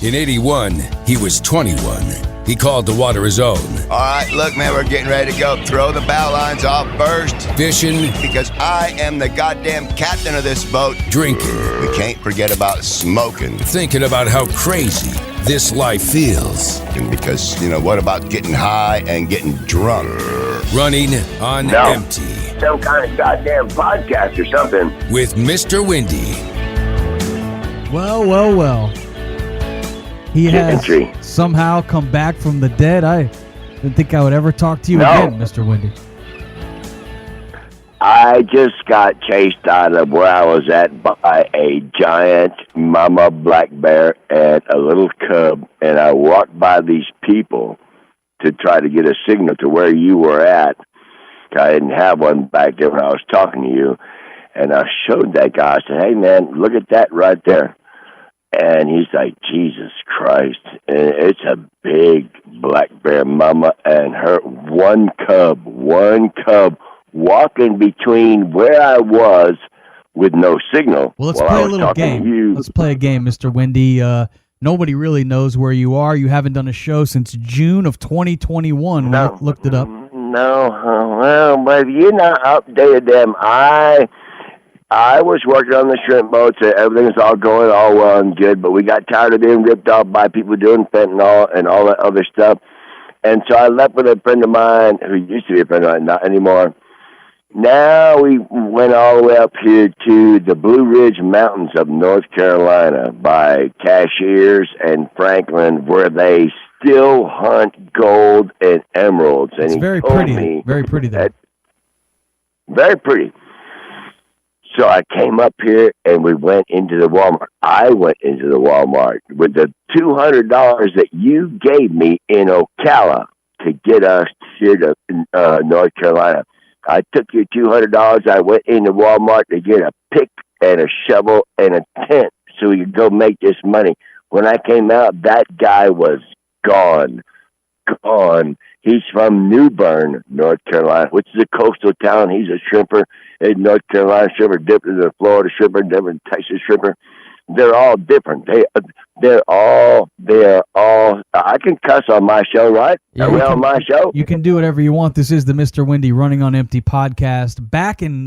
In 81, he was 21. He called the water his own. All right, look, man, we're getting ready to go. Throw the bow lines off first. Fishing. Because I am the goddamn captain of this boat. Drinking. We can't forget about smoking. Thinking about how crazy this life feels. And because, what about getting high and getting drunk? Running on empty. Some kind of goddamn podcast or something. With Mr. Windy. Well. He has somehow come back from the dead. I didn't think I would ever talk to you again, Mr. Windy. I just got chased out of where I was at by a giant mama black bear and a little cub, and I walked by these people to try to get a signal to where you were at. I didn't have one back there when I was talking to you, and I showed that guy. I said, "Hey, man, look at that right there." And he's like, "Jesus Christ." And it's a big black bear mama and her one cub walking between where I was with no signal. Well, let's play a little game. Let's play a game, Mr. Windy. Nobody really knows where you are. You haven't done a show since June of 2021. We looked it up. No. Well, but you're not updated them. I was working on the shrimp boats. Everything's all going all well and good, but we got tired of being ripped off by people doing fentanyl and all that other stuff. And so I left with a friend of mine who used to be a friend of mine, not anymore. Now we went all the way up here to the Blue Ridge Mountains of North Carolina by Cashiers and Franklin, where they still hunt gold and emeralds. And it's very pretty. Very pretty there. Very pretty. So I came up here and we went into the Walmart. I went into the Walmart with the $200 that you gave me in Ocala to get us here to North Carolina. I took your $200. I went into Walmart to get a pick and a shovel and a tent so we could go make this money. When I came out, that guy was gone. He's from New Bern, North Carolina, which is a coastal town. He's a shrimper. A North Carolina shrimper, different than a Florida shrimper, different Texas shrimper. They're all different. They're all. I can cuss on my show, right? Yeah, Are we on my show? You can do whatever you want. This is the Mr. Windy Running on Empty podcast. Back in.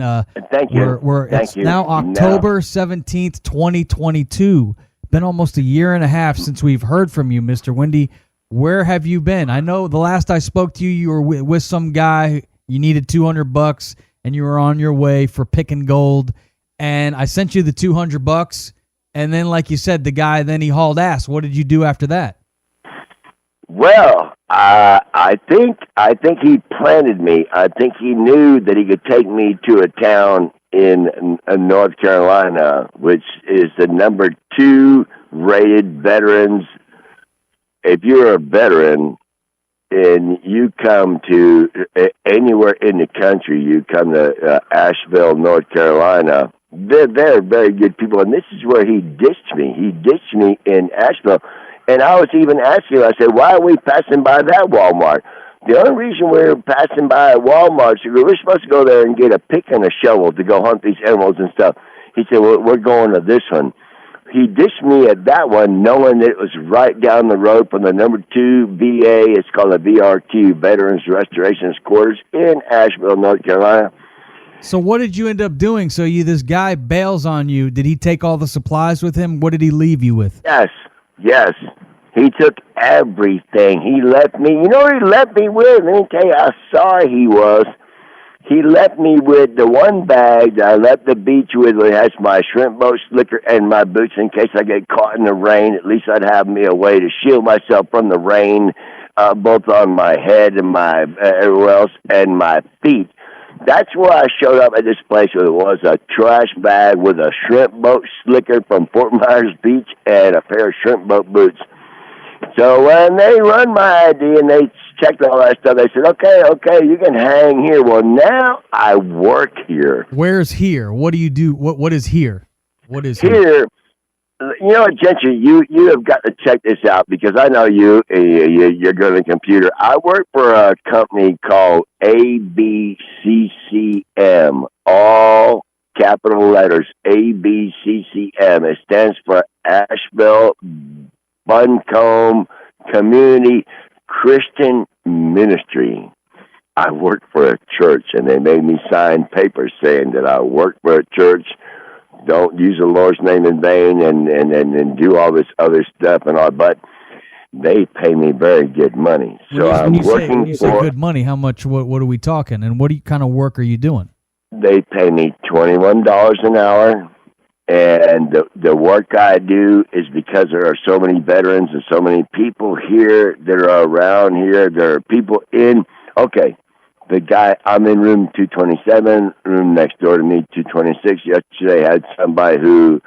Thank you. It's now October 17th, 2022. Been almost a year and a half since we've heard from you, Mr. Windy. Where have you been? I know the last I spoke to you, you were with some guy. You needed $200, and you were on your way for picking gold. And I sent you the $200, and then, like you said, the guy he hauled ass. What did you do after that? Well, I think he planted me. I think he knew that he could take me to a town in North Carolina, which is the number 2 rated veterans. If you're a veteran and you come to anywhere in the country, you come to Asheville, North Carolina, they're very good people. And this is where he ditched me. He ditched me in Asheville. And I was even asking him, I said, why are we passing by that Walmart? The only reason we're passing by Walmart is we're supposed to go there and get a pick and a shovel to go hunt these emeralds and stuff. He said, well, we're going to this one. He dished me at that one, knowing that it was right down the road from the number 2 VA. It's called the VRQ, Veterans Restoration Quarters, in Asheville, North Carolina. So what did you end up doing? So this guy bails on you. Did he take all the supplies with him? What did he leave you with? Yes. He took everything. He left me. You know what he left me with? Let me tell you how sorry he was. He left me with the one bag that I left the beach with. It has my shrimp boat slicker and my boots in case I get caught in the rain. At least I'd have me a way to shield myself from the rain, both on my head and my everywhere else, and my feet. That's where I showed up at this place. Where it was a trash bag with a shrimp boat slicker from Fort Myers Beach and a pair of shrimp boat boots. So when they run my ID and they checked all that stuff, they said, okay, you can hang here. Well, now I work here. Where's here? What do you do? What is here? What is here? You know what, Gentry, you have got to check this out because I know you're good at the computer. I work for a company called ABCCM, all capital letters, ABCCM. It stands for Asheville Buncombe Community Christian Ministry. I worked for a church, and they made me sign papers saying that I worked for a church, don't use the Lord's name in vain, and do all this other stuff and all. But they pay me very good money. So I'm working when you say good money, how much? What are we talking? And what kind of work are you doing? They pay me $21 an hour. And the work I do is because there are so many veterans and so many people here that are around here. There are people in, okay, the guy, I'm in room 227, room next door to me, 226. Yesterday I had somebody who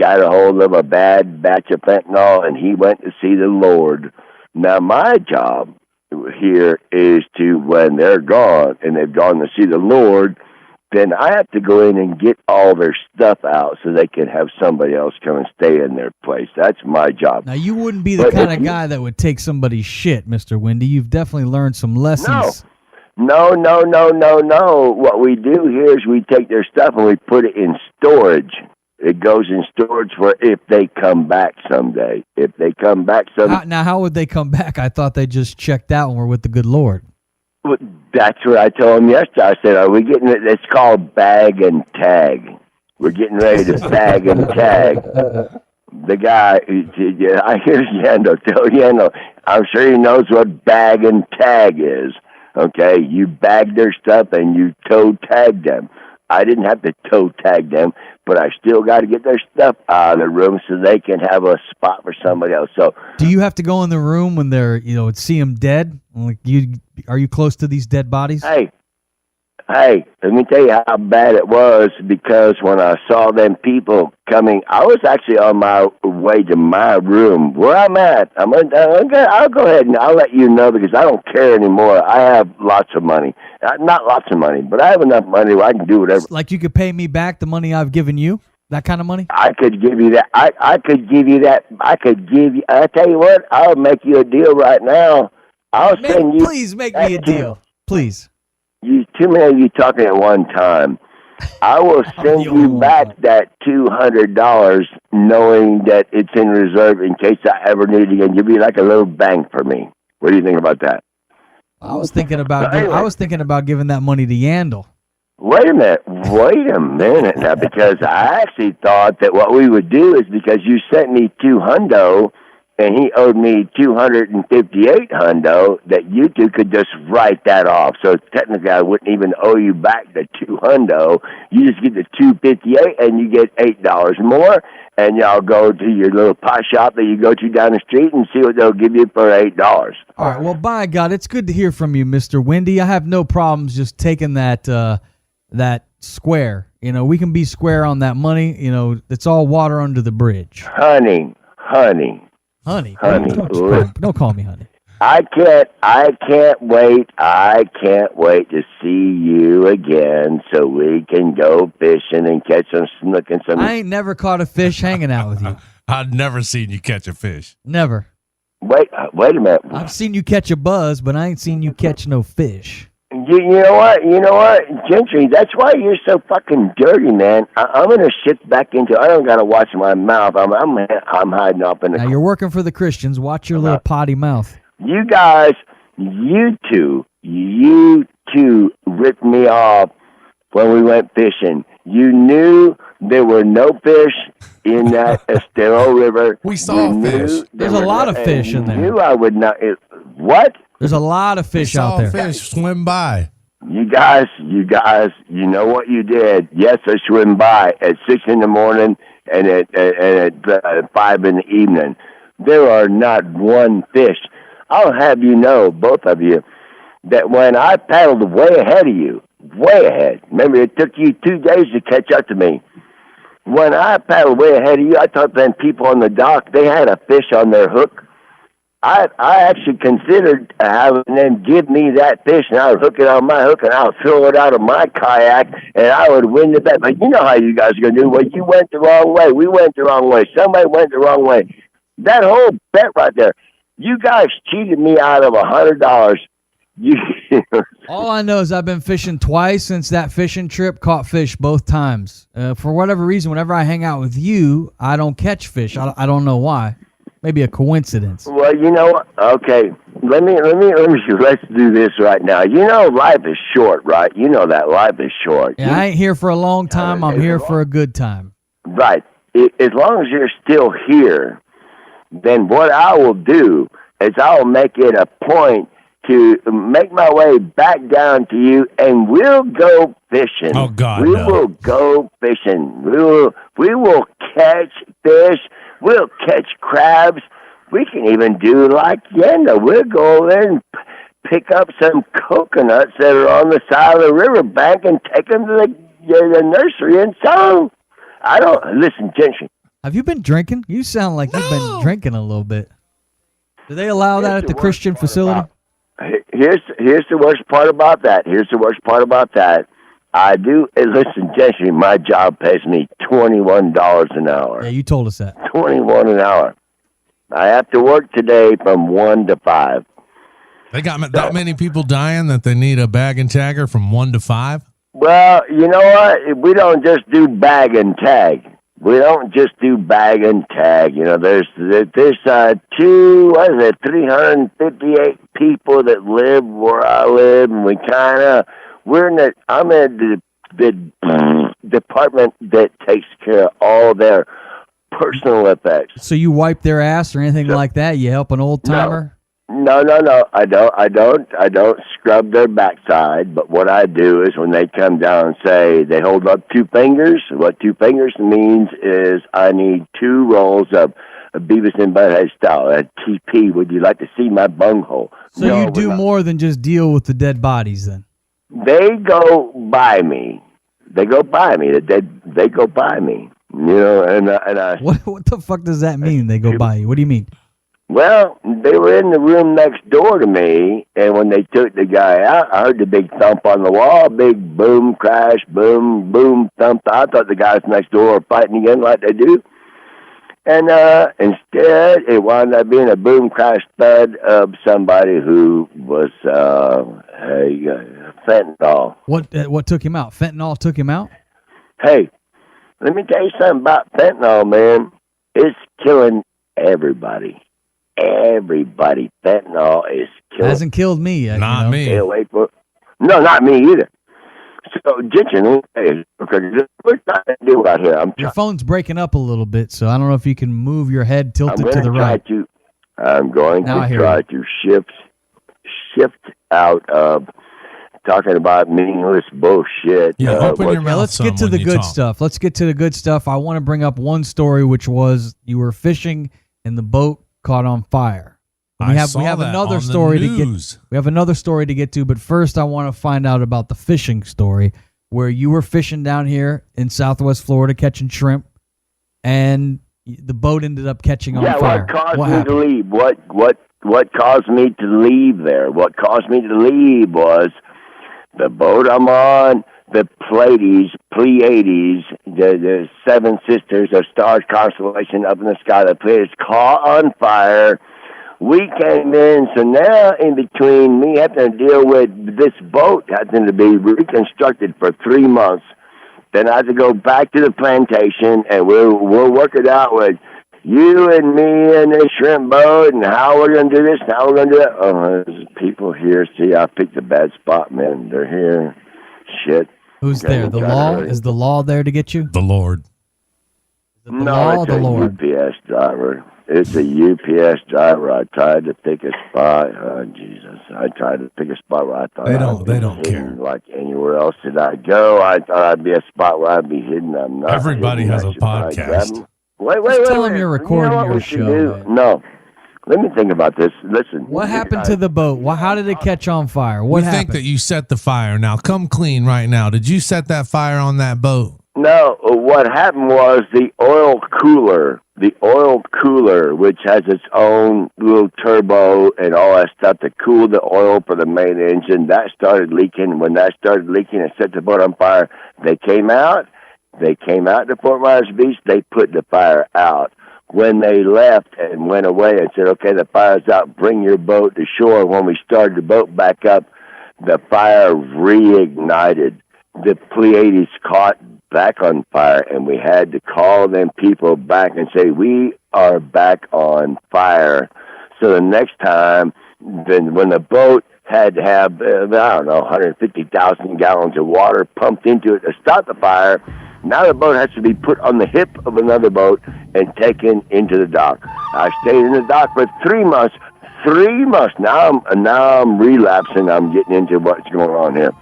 got a hold of a bad batch of fentanyl, and he went to see the Lord. Now, my job here is to, when they're gone and they've gone to see the Lord, then I have to go in and get all their stuff out so they can have somebody else come and stay in their place. That's my job. Now, you wouldn't be the kind of guy that would take somebody's shit, Mr. Wendy. You've definitely learned some lessons. No. What we do here is we take their stuff and we put it in storage. It goes in storage for if they come back someday. If they come back someday. Now, how would they come back? I thought they just checked out and were with the good Lord. Well, that's what I told him yesterday. I said, are we getting it? It's called bag and tag. We're getting ready to bag and tag. The guy, I hear Yando, tell Yando, I'm sure he knows what bag and tag is. Okay, you bag their stuff and you toe tag them. I didn't have to toe tag them, but I still got to get their stuff out of the room so they can have a spot for somebody else. So, do you have to go in the room when they're, see them dead? Like, are you close to these dead bodies? Hey, let me tell you how bad it was, because when I saw them people coming, I was actually on my way to my room where I'm at. I'll go ahead and I'll let you know, because I don't care anymore. I have lots of money. Not lots of money, but I have enough money where I can do whatever. Like you could pay me back the money I've given you? That kind of money? I could give you that. I could give you that. I tell you what, I'll make you a deal right now. Send you. Please make me a deal. Please. Too many of you talking at one time. I will send you back that $200, knowing that it's in reserve in case I ever need it again. You'll be like a little bank for me. What do you think about that? I was thinking about giving that money to Yandel. Wait a minute now, because I actually thought that what we would do is, because you sent me $200 and he owed me $258, that you two could just write that off. So technically, I wouldn't even owe you back the $200. You just get the $258, and you get $8 more, and y'all go to your little pot shop that you go to down the street and see what they'll give you for $8. All right. Well, by God, it's good to hear from you, Mr. Wendy. I have no problems just taking that square. We can be square on that money. It's all water under the bridge. Honey. Honey, don't call me honey. I can't wait to see you again so we can go fishing and catch some snook and some. I ain't never caught a fish hanging out with you. I've never seen you catch a fish. Never. Wait a minute. I've seen you catch a buzz, but I ain't seen you catch no fish. You know what, Gentry, that's why you're so fucking dirty, man. I'm going to shift back into, I don't got to watch my mouth. I'm hiding up in the... Now, you're working for the Christians. Watch your little potty mouth. You guys, you two ripped me off when we went fishing. You knew there were no fish in that Estero River. We saw fish. There's a lot of fish in there. You knew I would not... What? There's a lot of fish out there. Fish swim by. You guys, you know what you did. Yes, I swim by at 6 in the morning and at 5 in the evening. There are not one fish. I'll have you know, both of you, that when I paddled way ahead of you, way ahead. Remember, it took you 2 days to catch up to me. When I paddled way ahead of you, I thought then people on the dock, they had a fish on their hook. I actually considered having them give me that fish, and I would hook it on my hook, and I would throw it out of my kayak, and I would win the bet. But you know how you guys are going to do. Well, you went the wrong way. We went the wrong way. Somebody went the wrong way. That whole bet right there, you guys cheated me out of $100. All I know is I've been fishing twice since that fishing trip, caught fish both times. For whatever reason, whenever I hang out with you, I don't catch fish. I don't know why. maybe a coincidence. Well, you know what? Okay, let's do this right now. You know, life is short, right? You know that life is short. Yeah, I ain't here for a long time. I'm here for a good time. Right. As long as you're still here, then what I will do is I will make it a point to make my way back down to you, and we'll go fishing. Oh God, we will go fishing. We will catch fish. We'll catch crabs. We can even do like Yenda. We'll go over there and pick up some coconuts that are on the side of the riverbank and take them to the nursery and sell them. Listen, gentlemen. Have you been drinking? You sound like you've been drinking a little bit. Do they allow that at the Christian facility? Here's the worst part about that. I do. Listen, Jesse, my job pays me $21 an hour. Yeah, you told us that. 21 an hour. I have to work today from 1 to 5. They got that many people dying that they need a bag and tagger from 1 to 5? Well, you know what? We don't just do bag and tag. You know, there's 358 people that live where I live, and I'm in the department that takes care of all their personal effects. So you wipe their ass or anything like that? You help an old timer? No. I don't scrub their backside. But what I do is when they come down and say they hold up 2 fingers. What 2 fingers means is I need 2 rolls of Beavis and Butthead style. A TP. Would you like to see my bunghole? So no, you do more than just deal with the dead bodies, then? They go by me. They go by me. They go by me. You know, and I. What the fuck does that mean? They go by you. What do you mean? Well, they were in the room next door to me, and when they took the guy out, I heard the big thump on the wall, big boom, crash, boom, boom, thump. I thought the guys next door were fighting again like they do. And instead, it wound up being a boom, crash, thud of somebody who was fentanyl. What took him out? Fentanyl took him out? Hey, let me tell you something about fentanyl, man. It's killing everybody. Fentanyl is killing. Hasn't killed me yet. Not me. No, not me either. So, Jensen, okay, we're trying to do out here. Your phone's breaking up a little bit, so I don't know if you can move your head tilted to the right. I'm going to try to shift out of talking about meaningless bullshit. Yeah, open your mouth. Let's get to the good stuff. Let's get to the good stuff. I want to bring up one story, which was you were fishing and the boat caught on fire. We have another story to get. We have another story to get to, but first I want to find out about the fishing story where you were fishing down here in Southwest Florida catching shrimp, and the boat ended up catching on fire. What caused me to leave? What caused me to leave there? What caused me to leave was the boat I'm on. The Pleiades, the 7 sisters of stars constellation up in the sky. The Pleiades caught on fire. We came in, so now in between me having to deal with this boat having to be reconstructed for 3 months, then I have to go back to the plantation, and we'll work it out with you and me and this shrimp boat, and how we're going to do this, and how we're going to do that. Oh, there's people here. See, I picked a bad spot, man. They're here. Shit. Who's there? The law? Is the law there to get you? The Lord. It's a UPS driver. It's a UPS driver. I tried to pick a spot. Oh, Jesus. I tried to pick a spot where I thought they don't care. Like anywhere else did I go. I thought I'd be a spot where I'd be hidden. I'm not. Everybody has a podcast. Wait. Tell them you're recording your show. No. Let me think about this. Listen. What happened to the boat? How did it catch on fire? What happened? We think that you set the fire. Now, come clean right now. Did you set that fire on that boat? No. What happened was the oil cooler, which has its own little turbo and all that stuff to cool the oil for the main engine, that started leaking. When that started leaking and set the boat on fire, they came out to Fort Myers Beach. They put the fire out. When they left and went away and said, okay, the fire's out, bring your boat to shore. When we started the boat back up, the fire reignited. The Pleiades caught back on fire, and we had to call them people back and say, we are back on fire. So the next time, then when the boat had to have, I don't know, 150,000 gallons of water pumped into it to stop the fire, now the boat has to be put on the hip of another boat and taken into the dock. I stayed in the dock for 3 months. 3 months. Now I'm relapsing. I'm getting into what's going on here.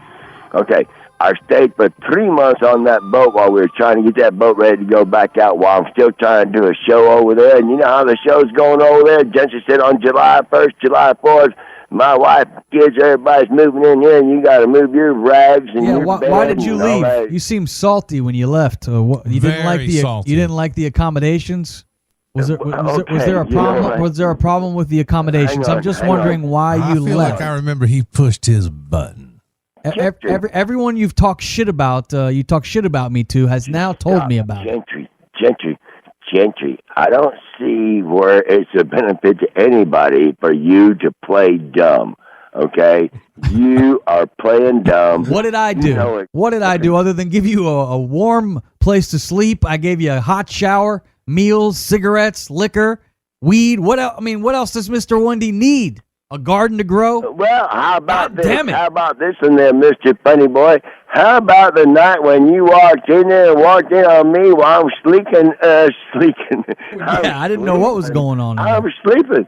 Okay. I stayed for 3 months on that boat while we were trying to get that boat ready to go back out while I'm still trying to do a show over there. And you know how the show's going over there? Gentry said on July 1st, July 4th, my wife, kids, everybody's moving in here, and you got to move your rags and your bed. Why did you and leave? all that. You seemed salty when you left. You didn't like salty. You didn't like the accommodations. Was there a problem? You know, Was there a problem with the accommodations? I'm just wondering why you I feel left. like I remember he pushed his button. Everyone you've talked shit about, you talk shit about me to, has now told me about it. Gentry, I don't see where it's a benefit to anybody for you to play dumb, okay? You are playing dumb. What did I do? You know it. What did I do other than give you a warm place to sleep? I gave you a hot shower, meals, cigarettes, liquor, weed. What else? I mean, what else does Mr. Wendy need? A garden to grow? Well, how about God this? damn it. How about this in there, Mr. Funny Boy? How about the night when you walked in there and walked in on me while I'm sleeping? Yeah, I didn't know what was going on. I was sleeping.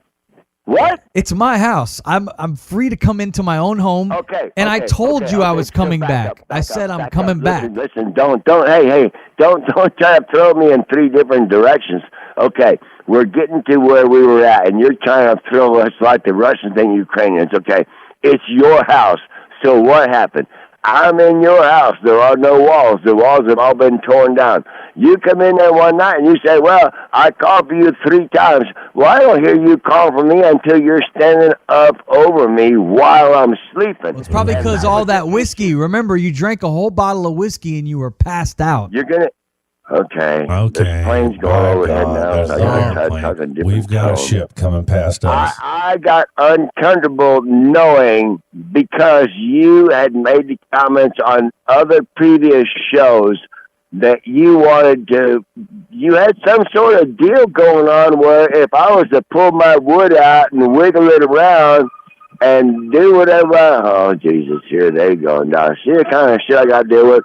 What? It's my house. I'm free to come into my own home. Okay. And I told you I was coming back. I said I'm coming back. Listen, don't try to throw me in 3 different directions. Okay, we're getting to where we were at, and you're trying to throw us like the Russians and Ukrainians. Okay, it's your house. So what happened? I'm in your house. There are no walls. The walls have all been torn down. You come in there one night and you say, well, I called for you 3 times. Well, I don't hear you call for me until you're standing up over me while I'm sleeping. Well, it's probably because all that whiskey. Remember, you drank a whole bottle of whiskey and you were passed out. You're going to... Okay. Okay. The plane's going overhead now. There's So I our gotta plane. talk a different We've got a tone. ship coming past us. I got uncomfortable knowing because you had made the comments on other previous shows that you had some sort of deal going on where if I was to pull my wood out and wiggle it around and do whatever, oh, Jesus, here they go. Now, see the kind of shit I got to deal with.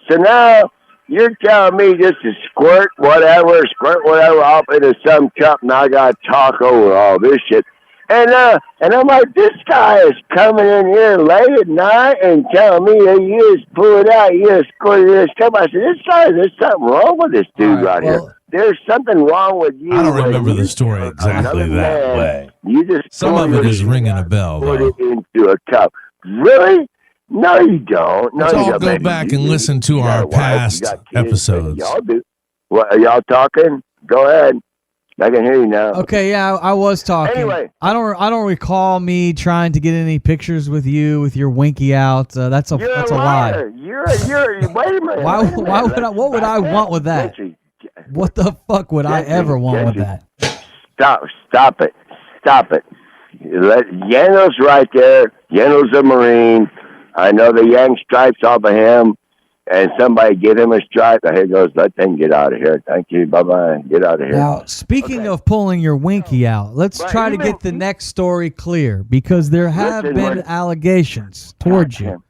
So now, you're telling me just to squirt whatever off into some cup, and I got to talk over all this shit. And I'm like, this guy is coming in here late at night and telling me that you just pull it out, you just squirt it in this cup. I said, there's something wrong with this dude right here. There's something wrong with you. I don't remember the story exactly that way. You just Some of it is ringing a bell, put though. it into a cup. Really? No, you don't. No, Let's you all don't. go back and listen to our past episodes. Y'all do. What, are y'all talking? Go ahead. I can hear you now. Okay, yeah, I was talking. Anyway. I don't recall me trying to get any pictures with you with your winky out. That's a lie. You're wait a minute. What would I want with that? What the fuck would I ever want with that? Stop it. Yano's right there. Yano's a Marine. I know the Yang stripes off of him, and somebody get him a stripe. Here goes, let them get out of here. Thank you. Bye-bye. Get out of here. Now, speaking of pulling your winky out, let's try to get the next story clear, because there have been allegations towards you.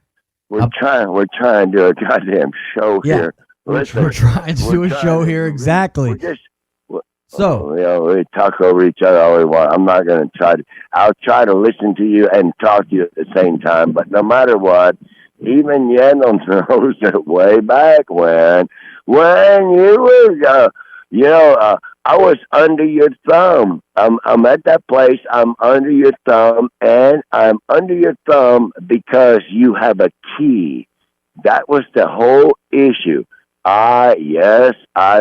We're trying to do a goddamn show here. We're trying to do a show here, exactly. We talk over each other all we want. I'm not going to try to. I'll try to listen to you and talk to you at the same time. But no matter what, even Yandel knows that way back when you were, I was under your thumb. I'm at that place. I'm under your thumb, and I'm under your thumb because you have a key. That was the whole issue. I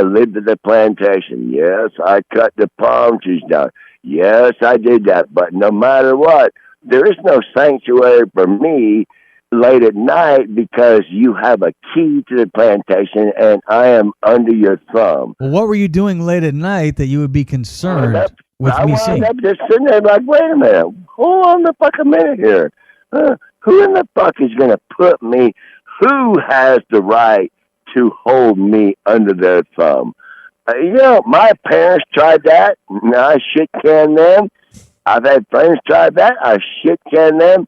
lived at the plantation. Yes, I cut the palm trees down. Yes, I did that. But no matter what, there is no sanctuary for me late at night because you have a key to the plantation and I am under your thumb. Well, what were you doing late at night that you would be concerned with me seeing? I'm just sitting there like, wait a minute. Hold on the fuck a minute here. Who in the fuck is going to put me? Who has the right to hold me under their thumb? My parents tried that. And I shit can them. I've had friends try that. I shit can them.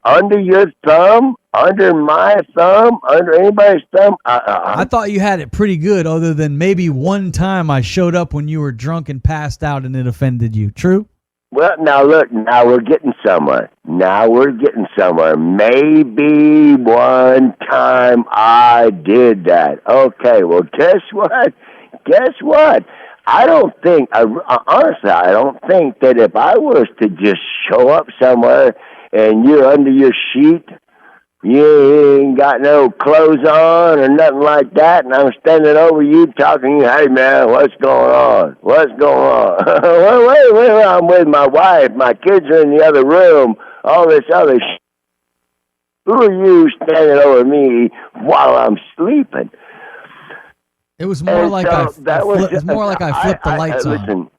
Under your thumb, under my thumb, under anybody's thumb. I thought you had it pretty good, other than maybe one time I showed up when you were drunk and passed out and it offended you. True? Well, now look, now we're getting somewhere. Maybe one time I did that. Okay, well, guess what? I don't think, honestly, I don't think that if I was to just show up somewhere and you're under your sheet, you ain't got no clothes on or nothing like that, and I'm standing over you talking, hey, man, what's going on? Well, wait, I'm with my wife. My kids are in the other room. All this other shit. Who are you standing over me while I'm sleeping? It was more like I flipped the lights on.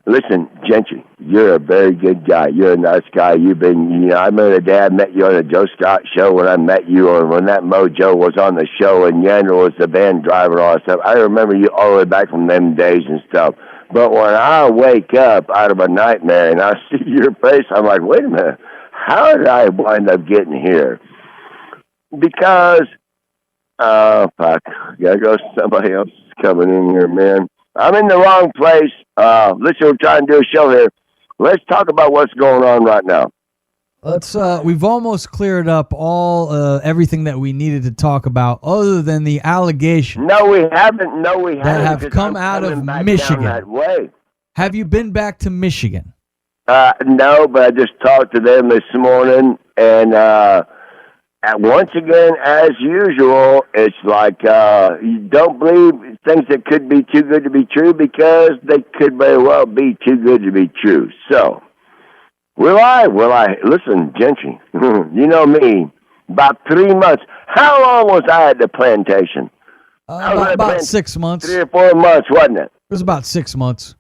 Listen, Gentry, you're a very good guy. You're a nice guy. You've been, I remember the day I met you on the Joe Scott show when I met you, or when that Mojo was on the show and Yandel was the van driver and all that stuff. I remember you all the way back from them days and stuff. But when I wake up out of a nightmare and I see your face, I'm like, wait a minute, how did I wind up getting here? Because, fuck, gotta go. Somebody else is coming in here, man. I'm in the wrong place. Listen, we're trying to do a show here. Let's talk about what's going on right now. We've almost cleared up everything that we needed to talk about, other than the allegation. No, we haven't. That have come out of Michigan. That way. Have you been back to Michigan? No, but I just talked to them this morning, and once again, as usual, it's like you don't believe things that could be too good to be true, because they could very well be too good to be true. So, will I? Listen, Gentry, you know me, about 3 months. How long was I at the plantation? About 6 months. 3 or 4 months, wasn't it? It was about 6 months.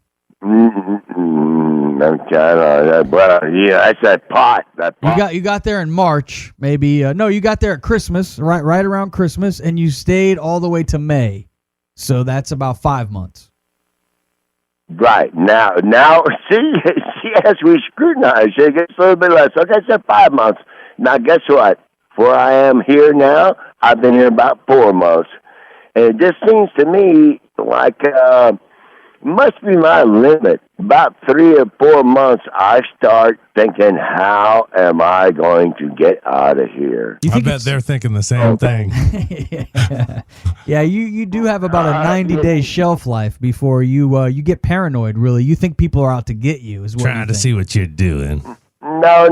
Okay, well, yeah, that's that pot. You got there in March, maybe. No, you got there at Christmas, right around Christmas, and you stayed all the way to May. So that's about 5 months. Right. Now, see, as we scrutinize, it gets a little bit less. Okay, I said 5 months. Now, guess what? Where I am here now, I've been here about 4 months. And it just seems to me like must be my limit. About 3 or 4 months, I start thinking, how am I going to get out of here? I bet they're thinking the same thing. Yeah, you do have about a 90-day shelf life before you get paranoid, really. You think people are out to get you. Is what trying to see what you're doing. No.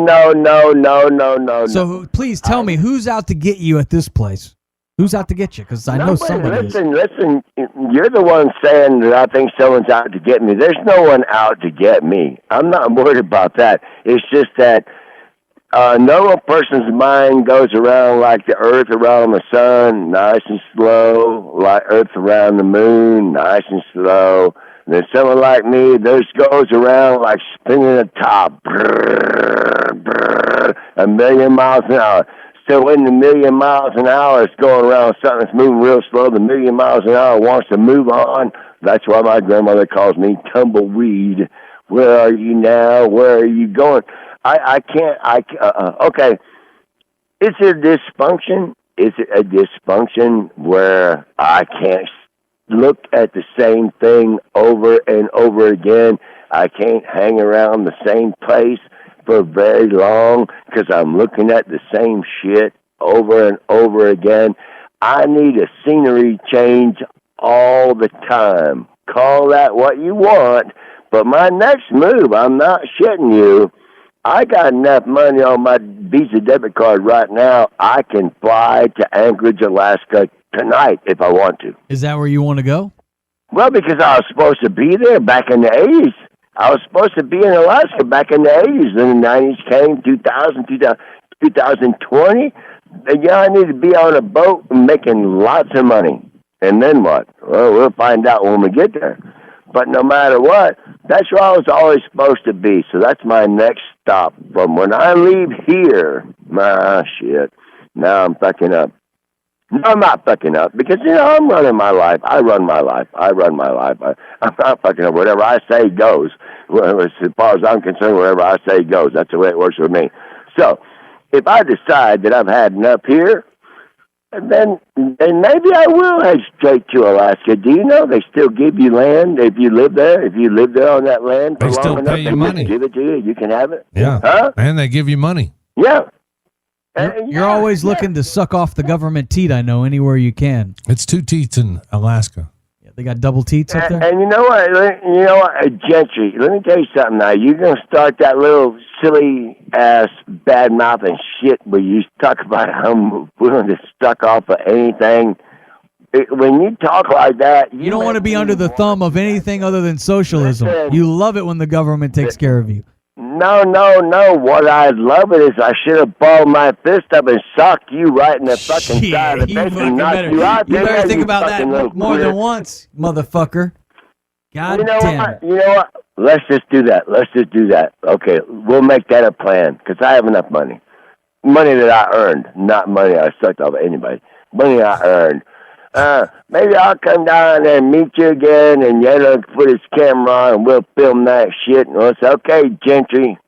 So please tell me, who's out to get you at this place? Who's out to get you? Because I know somebody is. Listen, you're the one saying that I think someone's out to get me. There's no one out to get me. I'm not worried about that. It's just that no person's mind goes around like the earth around the sun, nice and slow, like earth around the moon, nice and slow. And then someone like me, this goes around like spinning a top, a million miles an hour. So when the million miles an hour is going around something that's moving real slow, the million miles an hour wants to move on. That's why my grandmother calls me tumbleweed. Where are you now? Where are you going? I can't. Okay. Is it a dysfunction? Is it a dysfunction where I can't look at the same thing over and over again? I can't hang around the same place for very long because I'm looking at the same shit over and over again. I need a scenery change all the time. Call that what you want, but my next move, I'm not shitting you, I got enough money on my Visa debit card right now, I can fly to Anchorage, Alaska tonight if I want to. Is that where you want to go? Well, because I was supposed to be there back in the 80s. I was supposed to be in Alaska back in the 80s. Then the 90s came, 2020. And I need to be on a boat making lots of money. And then what? Well, we'll find out when we get there. But no matter what, that's where I was always supposed to be. So that's my next stop. From when I leave here, shit, now I'm fucking up. No, I'm not fucking up because, I'm running my life. I run my life. I'm not fucking up. Whatever I say goes. Well, as far as I'm concerned, whatever I say goes. That's the way it works with me. So, if I decide that I've had enough here, then maybe I will head straight to Alaska. Do you know they still give you land if you live there? If you live there on that land for They still long enough, pay you they money. give it to you. You can have it. Yeah. Huh? And they give you money. Yeah. You're always looking to suck off the government teat, I know, anywhere you can. It's 2 teats in Alaska. Yeah, they got double teats up there? And you know what? Gentry, let me tell you something now. You're going to start that little silly-ass bad-mouthing shit where you talk about how I'm willing to suck off of anything. When you talk like that... You don't want to be under the thumb of anything other than socialism. You love it when the government takes care of you. No. What I love it is I should have balled my fist up and socked you right in the fucking side of the face and knocked you out. You better think about fucking that more than once, motherfucker. God damn it. You know what? Let's just do that. Okay, we'll make that a plan because I have enough money. Money that I earned, not money I sucked off of anybody. Money I earned. Maybe I'll come down and meet you again, and Yellow put his camera on, and we'll film that shit. And we'll say, okay, Gentry,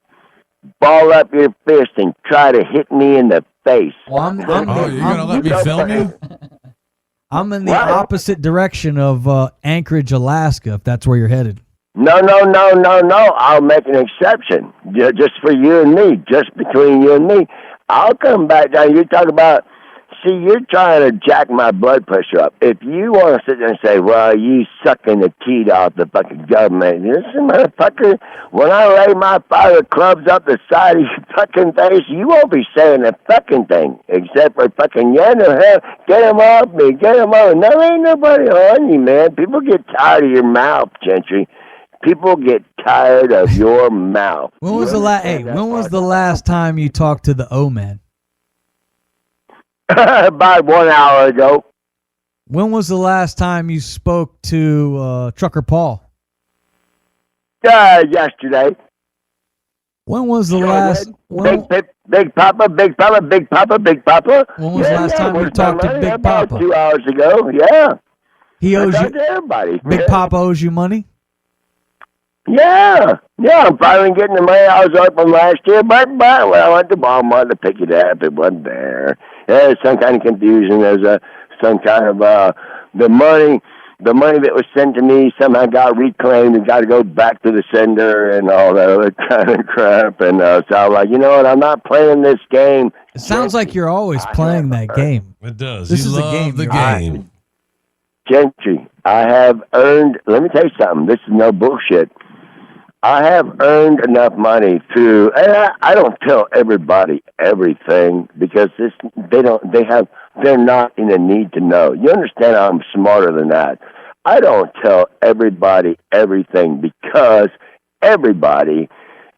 ball up your fist and try to hit me in the face. Well, You're going to let me film you? I'm in the opposite direction of Anchorage, Alaska, if that's where you're headed. No. I'll make an exception just for you and me, just between you and me. I'll come back down. You talk about... See, you're trying to jack my blood pressure up. If you want to sit there and say, well, you sucking the teat off the fucking government, listen, motherfucker, when I lay my father clubs up the side of your fucking face, you won't be saying a fucking thing except for fucking, get him off me, get him off. No, ain't nobody on you, man. People get tired of your mouth, Gentry. People get tired of your mouth. When was the last time you talked to the O-Man? About 1 hour ago. When was the last time you spoke to Trucker Paul? Yesterday. When was the last... Big Papa. When was the last time you talked to Big About Papa? 2 hours ago, yeah. He owes I you... talked to everybody. Big Papa owes you money? Yeah, I'm finally getting the money I was owed from last year, but well, I went to Walmart to pick it up. It wasn't there. There's some kind of confusion. There's some kind of the money that was sent to me somehow got reclaimed and got to go back to the sender and all that other kind of crap. And so I'm like, you know what? I'm not playing this game. It sounds like you're always playing that game. It does. This you is a love game the you're game. Gentry, I have earned, let me tell you something, this is no bullshit. I have earned enough money to, and I don't tell everybody everything because they're not in a need to know. You understand I'm smarter than that. I don't tell everybody everything because everybody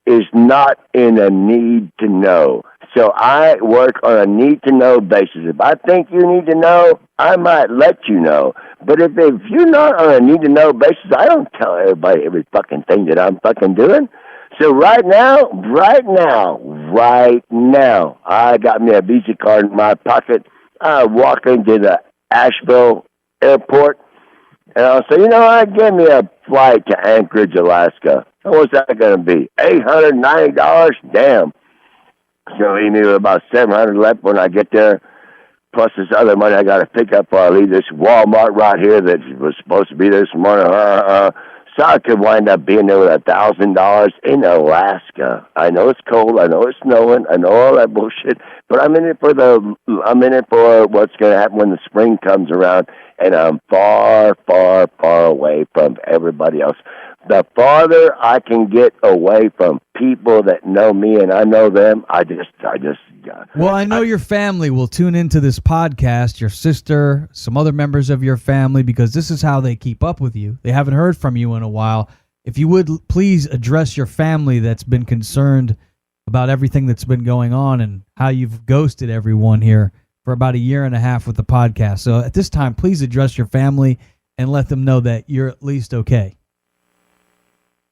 is not in a need to know. So I work on a need-to-know basis. If I think you need to know, I might let you know. But if you're not on a need-to-know basis, I don't tell everybody every fucking thing that I'm fucking doing. So right now, I got me a Visa card in my pocket. I walk into the Asheville airport, and I'll say, you know what, give me a flight to Anchorage, Alaska. What's that going to be? $890? Damn. It's going to leave me with about $700 left when I get there, plus this other money I got to pick up before I leave this Walmart right here that was supposed to be this morning. So I could wind up being there with $1,000 in Alaska. I know it's cold. I know it's snowing. I know all that bullshit. But I'm in it for what's going to happen when the spring comes around, and I'm far, far, far away from everybody else. The farther I can get away from people that know me and I know them, I just. Well, I know your family will tune into this podcast, your sister, some other members of your family, because this is how they keep up with you. They haven't heard from you in a while. If you would please address your family that's been concerned about everything that's been going on and how you've ghosted everyone here for about 1.5 years with the podcast. So at this time, please address your family and let them know that you're at least okay.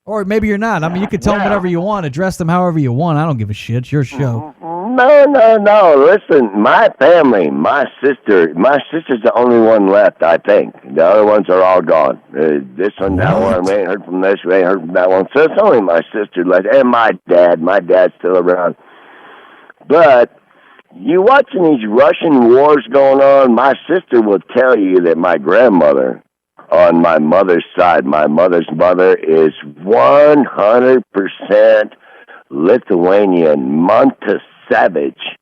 Or maybe you're not. I mean, you can tell them whatever you want. Address them however you want. I don't give a shit. It's your show. No. Listen, my family, my sister's the only one left, I think. The other ones are all gone. This one, that one, we ain't heard from this, we ain't heard from that one. So it's only my sister left, and my dad. My dad's still around. But you watching these Russian wars going on, my sister will tell you that my grandmother, on my mother's side, my mother's mother is 100% Lithuanian, Montasevich.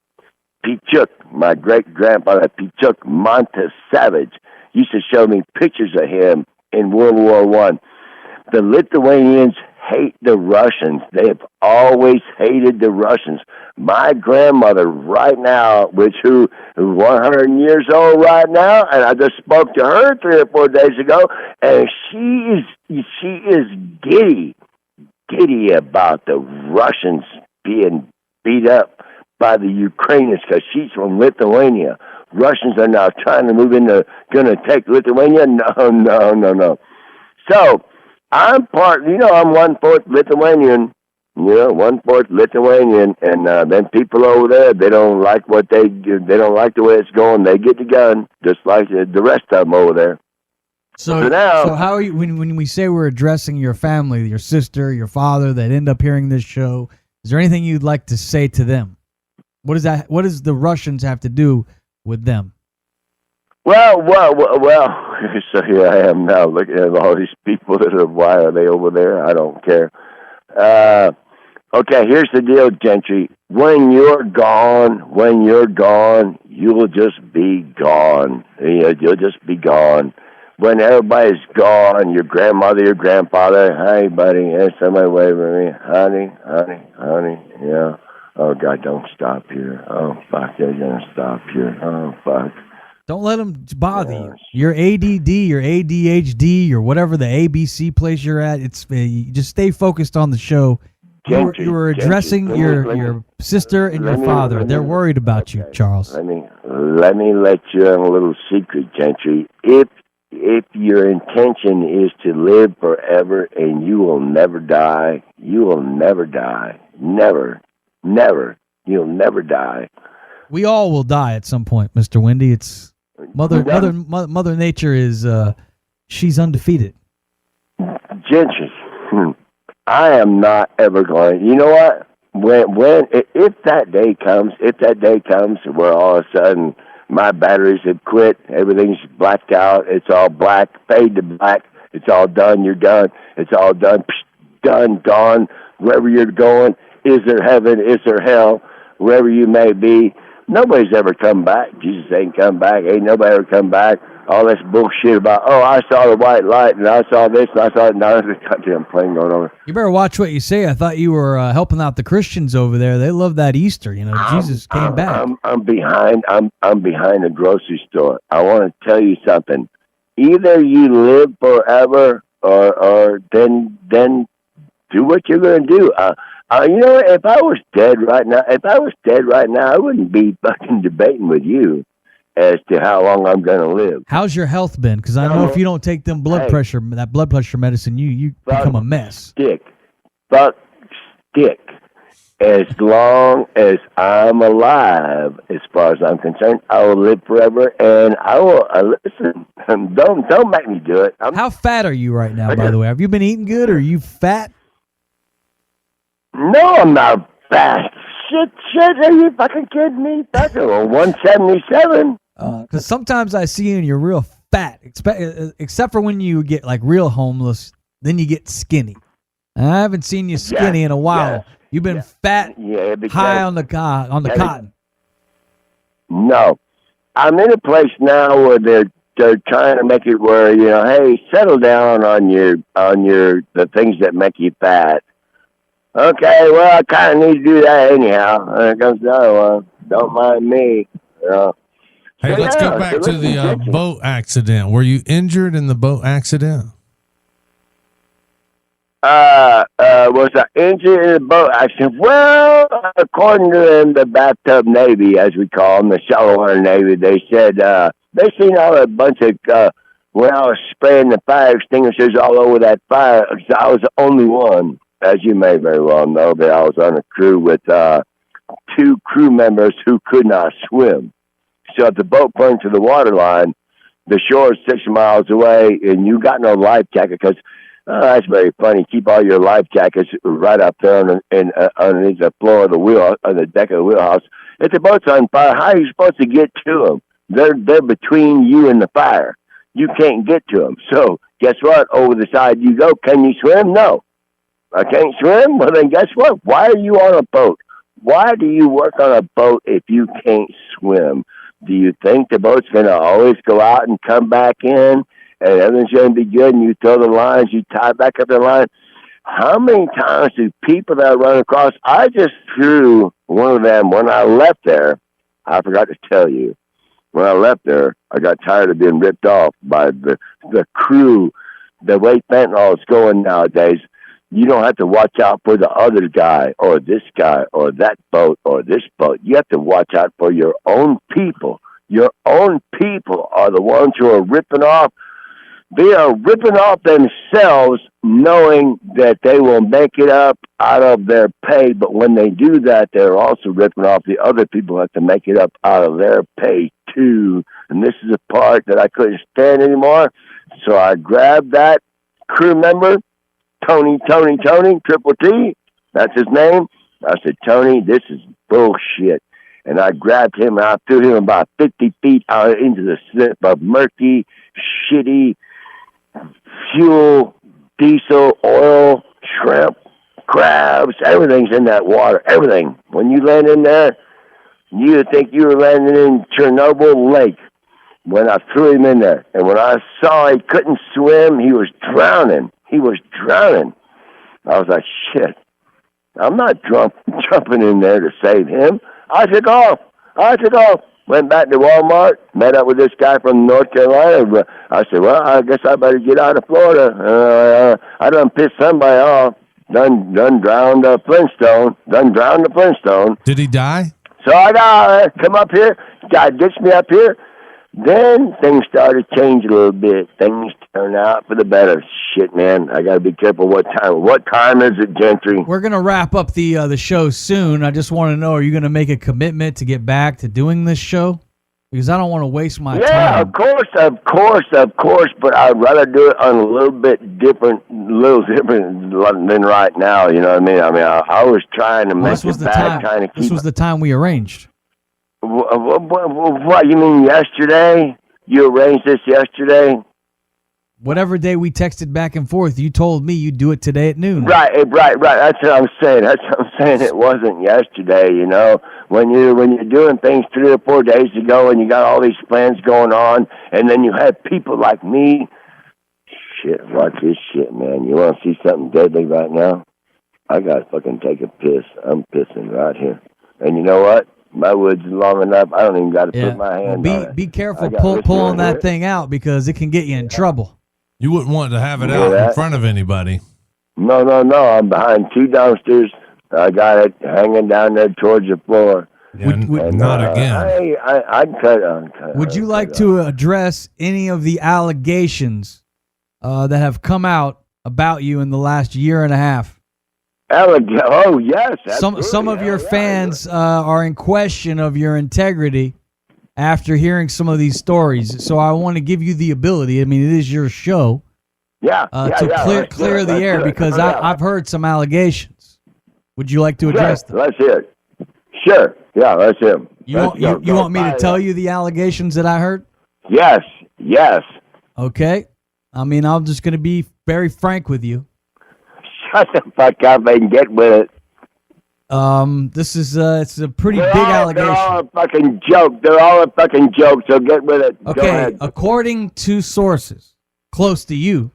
Pichuk, my great-grandfather Pichuk Montasevich, used to show me pictures of him in World War I. The Lithuanians hate the Russians. They have always hated the Russians. My grandmother right now, who's 100 years old right now, and I just spoke to her 3 or 4 days ago, and she is giddy about the Russians being beat up by the Ukrainians because she's from Lithuania. Russians are now trying to move into, going to take Lithuania. No. So I'm I'm 1/4 Lithuanian. 1/4 Lithuanian, and then people over there, they don't like what they do. They don't like the way it's going. They get the gun, just like the rest of them over there. So how are you, when we say we're addressing your family, your sister, your father, that end up hearing this show, is there anything you'd like to say to them? What does the Russians have to do with them? Well, so here I am now looking at all these people that are, why are they over there? I don't care. Okay, here's the deal, Gentry. When you're gone, you'll just be gone. You'll just be gone. When everybody's gone, your grandmother, your grandfather, hey, buddy, there's somebody waving at me. Honey, yeah. Oh, God, don't stop here. Oh, fuck, they're going to stop here. Oh, fuck. Don't let them bother you. Your ADD, your ADHD, or whatever the ABC place you're at, you just stay focused on the show. You were addressing your sister and your father. They're worried about you, Charles. Let me let you in a little secret, Gentry. If your intention is to live forever and you will never die, Never. You'll never die. We all will die at some point, Mr. Wendy. It's Mother Nature is she's undefeated. Gentry, I am not ever going. You know what? If that day comes where all of a sudden my batteries have quit, everything's blacked out, it's all black, fade to black, it's all done, you're done, it's all done, done, gone, wherever you're going, is there heaven, is there hell, wherever you may be, nobody's ever come back. Jesus ain't come back, ain't nobody ever come back. All this bullshit about, I saw the white light, and I saw this, and I saw it, now there's a goddamn plane going over. You better watch what you say. I thought you were helping out the Christians over there. They love that Easter. Jesus came back. I'm behind the grocery store. I want to tell you something. Either you live forever, or then do what you're going to do. If I was dead right now, I wouldn't be fucking debating with you as to how long I'm going to live. How's your health been? Because I know if you don't take that blood pressure medicine, you become a mess. Fuck stick. As long as I'm alive, as far as I'm concerned, I will live forever, and I will listen. Don't make me do it. How fat are you right now? By the way, have you been eating good? Or are you fat? No, I'm not fat. Shit, are you fucking kidding me? That's 177. Because sometimes I see you and you're real fat, except for when you get like real homeless, then you get skinny. And I haven't seen you skinny in a while. You've been fat, high on the cotton. No, I'm in a place now where they're trying to make it where hey, settle down on the things that make you fat. Okay, well, I kind of need to do that anyhow. And it comes to the other one. Don't mind me. Hey, let's go back to the boat accident. Were you injured in the boat accident? Was I injured in the boat accident? Well, according to them, the bathtub Navy, as we call them, the shallow water Navy, they said they seen all a bunch of when I was spraying the fire extinguishers all over that fire. I was the only one. As you may very well know, that I was on a crew with 2 crew members who could not swim. So if the boat burned to the water line, the shore is 6 miles away, and you got no life jacket because that's very funny. Keep all your life jackets right up there underneath the floor of the wheel, on the deck of the wheelhouse. If the boat's on fire, how are you supposed to get to them? They're between you and the fire. You can't get to them. So guess what? Over the side you go. Can you swim? No. I can't swim? Well, then guess what? Why are you on a boat? Why do you work on a boat if you can't swim? Do you think the boat's going to always go out and come back in and everything's going to be good and you throw the lines, you tie back up the line? How many times do people that run across? I just threw one of them when I left there. I forgot to tell you. When I left there, I got tired of being ripped off by the crew. The way fentanyl is going nowadays, you don't have to watch out for the other guy or this guy or that boat or this boat. You have to watch out for your own people. Your own people are the ones who are ripping off. They are ripping off themselves knowing that they will make it up out of their pay. But when they do that, they're also ripping off the other people who have to make it up out of their pay too. And this is a part that I couldn't stand anymore. So I grabbed that crew member, Tony, Triple T. That's his name. I said, Tony, this is bullshit. And I grabbed him and I threw him about 50 feet out into the slip of murky, shitty fuel, diesel, oil, shrimp, crabs, everything's in that water. Everything. When you land in there, you would think you were landing in Chernobyl Lake when I threw him in there. And when I saw he couldn't swim, he was drowning. I was like, shit, I'm not jumping in there to save him. I took off. Went back to Walmart, met up with this guy from North Carolina. I said, well, I guess I better get out of Florida. I done pissed somebody off. Done drowned a Flintstone. Did he die? So I got come up here. Guy ditched me up here. Then things started to change a little bit. Things turned out for the better. Shit, man, I got to be careful what time. What time is it, Gentry? We're going to wrap up the show soon. I just want to know, are you going to make a commitment to get back to doing this show? Because I don't want to waste my time. Yeah, of course. But I'd rather do it on a little different than right now. You know what I mean? I was trying to make it back. This was the time we arranged. What, you mean yesterday? You arranged this yesterday? Whatever day we texted back and forth, you told me you'd do it today at noon. Right. That's what I'm saying. It wasn't yesterday, you know. When you're doing things 3 or 4 days ago and you got all these plans going on and then you have people like me. Shit, watch this shit, man. You want to see something deadly right now? I got to fucking take a piss. I'm pissing right here. And you know what? My wood's long enough. I don't even got to put my hand on it. Be careful pulling that thing out because it can get you in trouble. You wouldn't want to have it out in front of anybody. No. I'm behind 2 dumpsters. I got it hanging down there towards the floor. Yeah, not again. I'd cut. Would you like to address any of the allegations that have come out about you in the last year and a half? Oh, yes. Some of your fans are in question of your integrity after hearing some of these stories. So I want to give you the ability. I mean, it is your show. To clear the air because I've heard some allegations. Would you like to address them? Let's hear it. Sure. Yeah, let's hear them. You want me to tell you the allegations that I heard? Yes. Okay. I mean, I'm just going to be very frank with you. Shut the fuck up and get with it. This is it's a pretty big allegation. They're all a fucking joke. So get with it. Okay, according to sources close to you,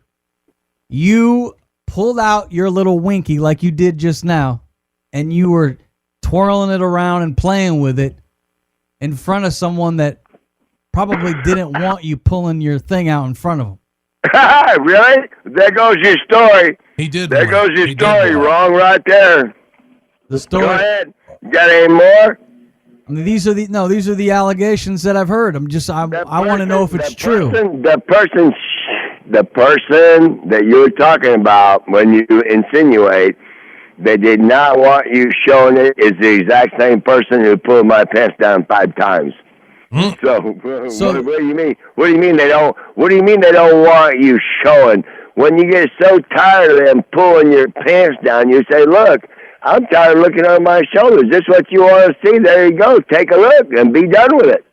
you pulled out your little winky like you did just now, and you were twirling it around and playing with it in front of someone that probably didn't want you pulling your thing out in front of them. Really? There goes your story. He did. There goes your story. Wrong right there. The story. Go ahead. You got any more? I mean, these are the allegations that I've heard. I want to know if it's true. The person that you're talking about when you insinuate they did not want you showing it is the exact same person who pulled my pants down 5 times. So what do you mean? What do you mean they don't? What do you mean they don't want you showing? When you get so tired of them pulling your pants down, you say, "Look, I'm tired of looking over my shoulders. This is what you want to see? There you go. Take a look and be done with it."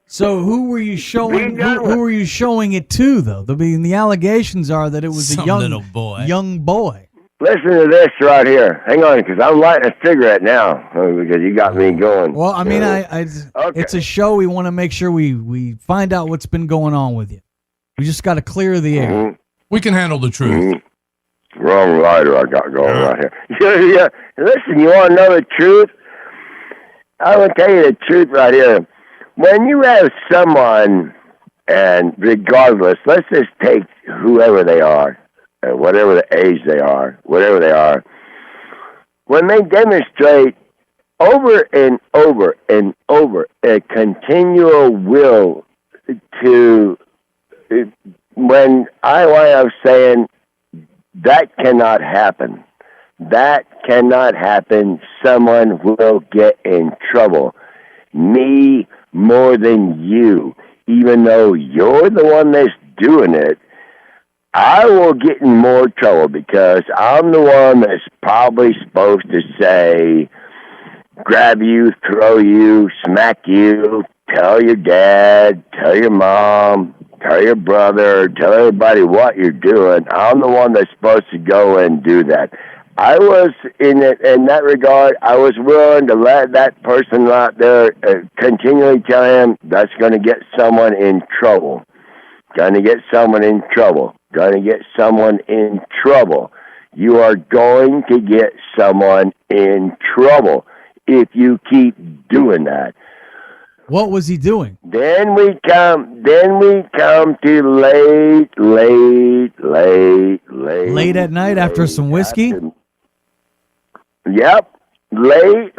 So who were you showing? Who were you showing it to, though? The allegations are that it was a young little boy. Young boy. Listen to this right here. Hang on, because I'm lighting a cigarette now because you got me going. Well, I mean, it's a show. We want to make sure we find out what's been going on with you. We just got to clear the air. Mm-hmm. We can handle the truth. Wrong lighter I got going right here. Yeah. Listen, you want to know the truth? I will tell you the truth right here. When you have someone, and regardless, let's just take whoever they are, whatever the age they are, whatever they are, when they demonstrate over and over and over a continual will to, when I was saying that cannot happen. That cannot happen. Someone will get in trouble. Me more than you, even though you're the one that's doing it. I will get in more trouble because I'm the one that's probably supposed to say, grab you, throw you, smack you, tell your dad, tell your mom, tell your brother, tell everybody what you're doing. I'm the one that's supposed to go and do that. I was, in that regard, I was willing to let that person out there continually tell him that's going to get someone in trouble. Going to get someone in trouble. Going to get someone in trouble. You are going to get someone in trouble if you keep doing that. What was he doing? Then we come to late at night after some whiskey? Yep. Late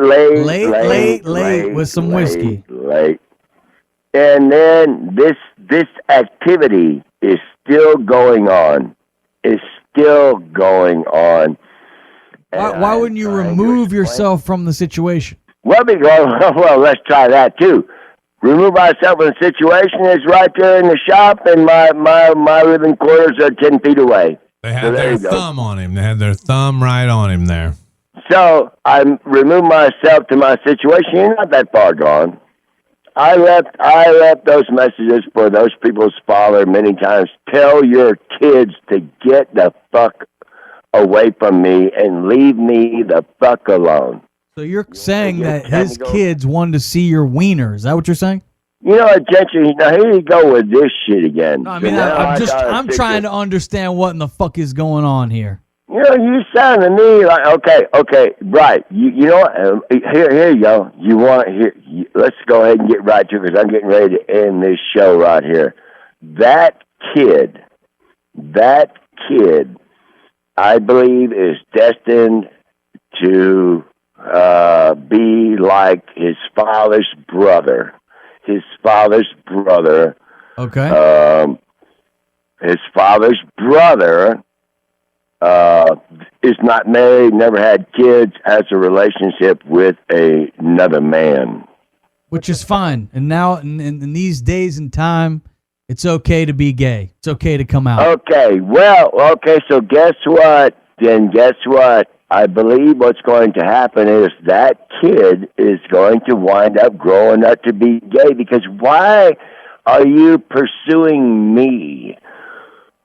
with some whiskey. Late. And then this activity is still going on. It's still going on. Why wouldn't you remove yourself from the situation? Well, let's try that too. Remove myself from the situation is right there in the shop, and my living quarters are 10 feet away. They had their thumb on him. They had their thumb right on him there. So I remove myself to my situation. You're not that far gone. I left those messages for those people's father many times. Tell your kids to get the fuck away from me and leave me the fuck alone. So you're saying that his kids wanted to see your wiener. Is that what you're saying? You know what, Gentry? Now here you go with this shit again. No, I mean, I'm trying to understand what in the fuck is going on here. You know, you sound to me like okay, right. You know what? Here you go. You want let's go ahead and get right to it because I'm getting ready to end this show right here. That kid, I believe is destined to be like his father's brother. His father's brother. Okay. His father's brother is not married, never had kids, has a relationship with another man. Which is fine. And now, in these days and time, it's okay to be gay. It's okay to come out. Okay, so guess what? Then guess what? I believe what's going to happen is that kid is going to wind up growing up to be gay because why are you pursuing me?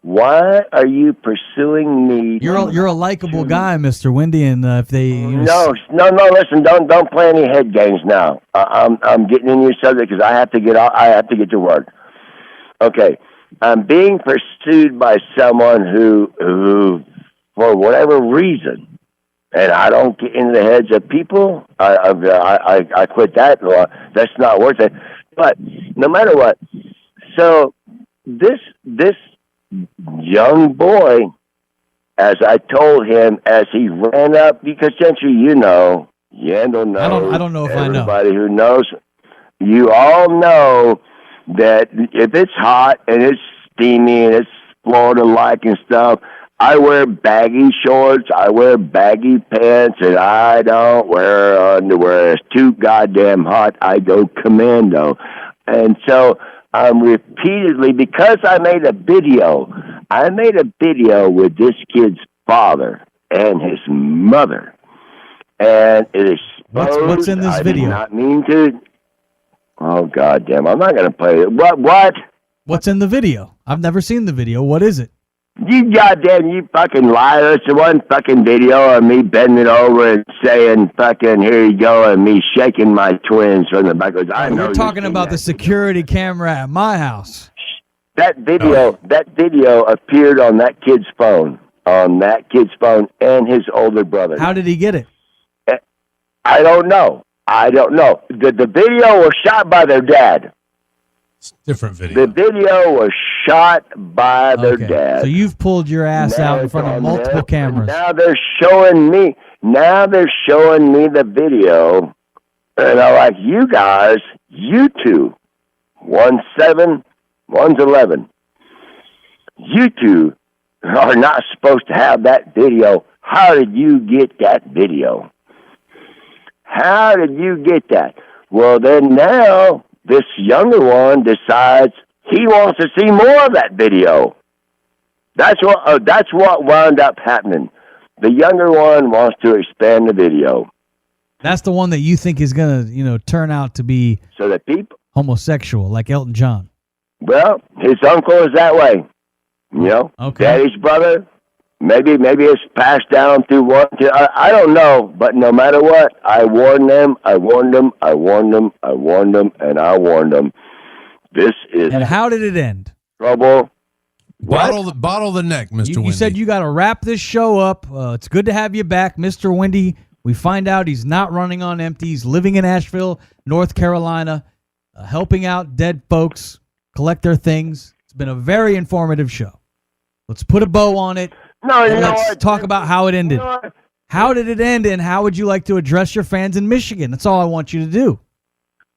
Why are you pursuing me? You're a likable guy, Mr. Wendy, and if they no, listen, don't play any head games now. I'm getting in your subject because I have to get to work. Okay, I'm being pursued by someone who for whatever reason, and I don't get into the heads of people. I quit that. That's not worth it. But no matter what, so this young boy, as I told him, as he ran up, because Gentry, Yandel knows. I don't know if I know. Everybody who knows, you all know that if it's hot and it's steamy and it's Florida-like and stuff, I wear baggy shorts, I wear baggy pants, and I don't wear underwear. It's too goddamn hot. I go commando. And so I'm repeatedly, because I made a video with this kid's father and his mother. And it is what's in this video? I did not mean to. Oh, goddamn. I'm not going to play it. What? What's in the video? I've never seen the video. What is it? You fucking liar. It's the one fucking video of me bending over and saying fucking, here you go, and me shaking my twins from the back. We're talking about the security camera at my house. That video appeared on that kid's phone, and his older brother. How did he get it? I don't know. The video was shot by their dad. Different video. The video was shot by their dad. So you've pulled your ass out in front of multiple cameras. Now they're showing me the video, and I'm like, you guys, you two, one's 7, one's 11. You two are not supposed to have that video. How did you get that video? How did you get that? Well, then now this younger one decides he wants to see more of that video. That's what wound up happening. The younger one wants to expand the video. That's the one that you think is gonna, turn out to be so that people homosexual, like Elton John. Well, his uncle is that way. Okay. Daddy's brother. Maybe it's passed down through one. I don't know, but no matter what, I warned them. This is. And how did it end? Trouble. Bottle the neck, Mr. Wendy. You said you got to wrap this show up. It's good to have you back, Mr. Wendy. We find out he's not running on empty. He's living in Asheville, North Carolina, helping out dead folks collect their things. It's been a very informative show. Let's put a bow on it. Let's talk about how it ended. How did it end, and how would you like to address your fans in Michigan? That's all I want you to do.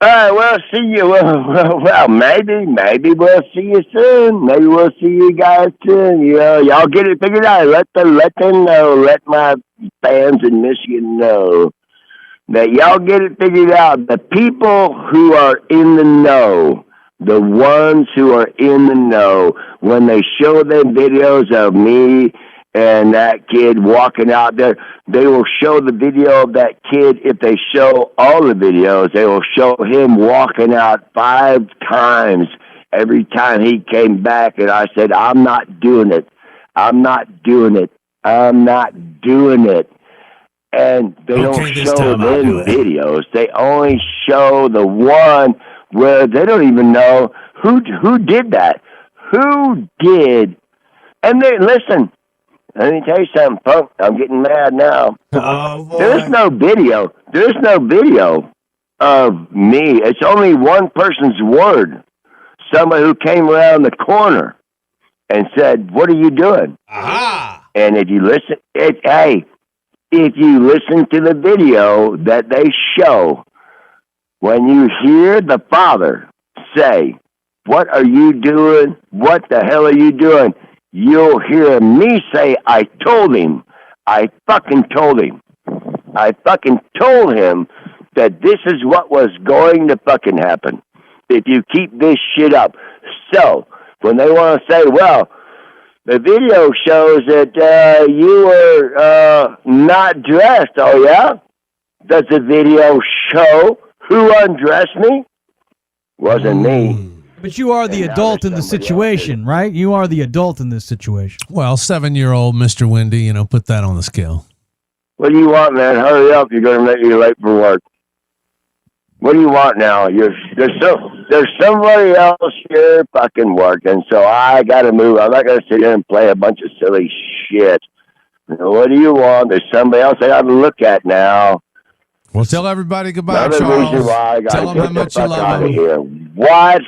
All right, well, see you. Well, maybe we'll see you soon. Maybe we'll see you guys soon. Y'all get it figured out. Let them know. Let my fans in Michigan know that y'all get it figured out. The people who are in the know, the ones who are in the know, when they show them videos of me and that kid walking out there, they will show the video of that kid. If they show all the videos, they will show him walking out 5 times every time he came back. And I said, I'm not doing it. And they don't show them videos. They only show the one where they don't even know who did that. Who did? And they listen. Let me tell you something, punk. I'm getting mad now. There's no video. There's no video of me. It's only one person's word. Somebody who came around the corner and said, "What are you doing?" Aha! And if you listen, if you listen to the video that they show, when you hear the father say, "What are you doing? What the hell are you doing?" You'll hear me say, I told him. I fucking told him that this is what was going to fucking happen if you keep this shit up. So, when they want to say, well, the video shows that you were not dressed, oh yeah? Does the video show who undressed me? Wasn't me. But you are the adult in the situation, right? You are the adult in this situation. Well, 7-year-old Mr. Wendy, put that on the scale. What do you want, man? Hurry up. You're going to make me late for work. What do you want now? There's somebody else here fucking working, so I got to move. I'm not going to sit here and play a bunch of silly shit. What do you want? There's somebody else I got to look at now. Well, tell everybody goodbye, Another Charles. reason why I Tell them how much you love them. Here. What?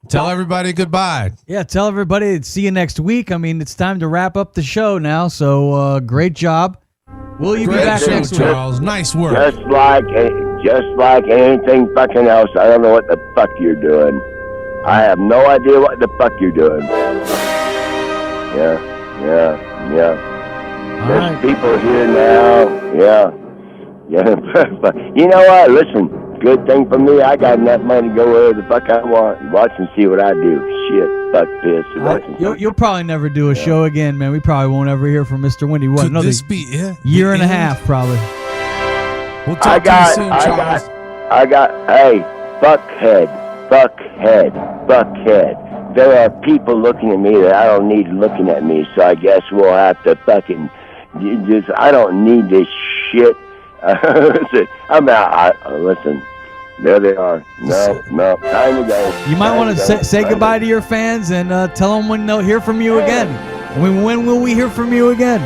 Tell everybody goodbye. Yeah, tell everybody. See you next week. I mean, it's time to wrap up the show now. So great job. Will you be back next week, Charles? Nice work. Just like anything fucking else, I don't know what the fuck you're doing. I have no idea what the fuck you're doing. Yeah. There's people here now. Yeah. But you know what? Listen, good thing for me, I got enough money to go wherever the fuck I want. Watch and see what I do. Shit, fuck piss. You'll probably never do a show again, man. We probably won't ever hear from Mr. Wendy. What? Could this be it? Year and a half, probably. We'll talk to you soon, Charles. Hey, fuckhead. There are people looking at me that I don't need looking at me, so I guess we'll have to fucking I don't need this shit. I'm out. Listen, there they are. No, time to go. You might want to say goodbye to your fans and tell them when they'll hear from you again. When will we hear from you again?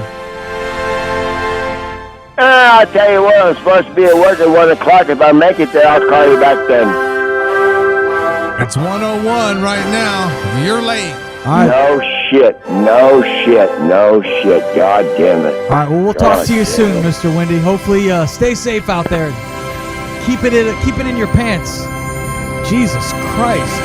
I'll tell you what, I'm supposed to be at work at 1 o'clock. If I make it there, I'll call you back then. It's 1:01 right now. You're late. All right. No shit. God damn it. All right, well, we'll talk to you soon, Mr. Wendy. Hopefully, stay safe out there. Keep it in your pants. Jesus Christ.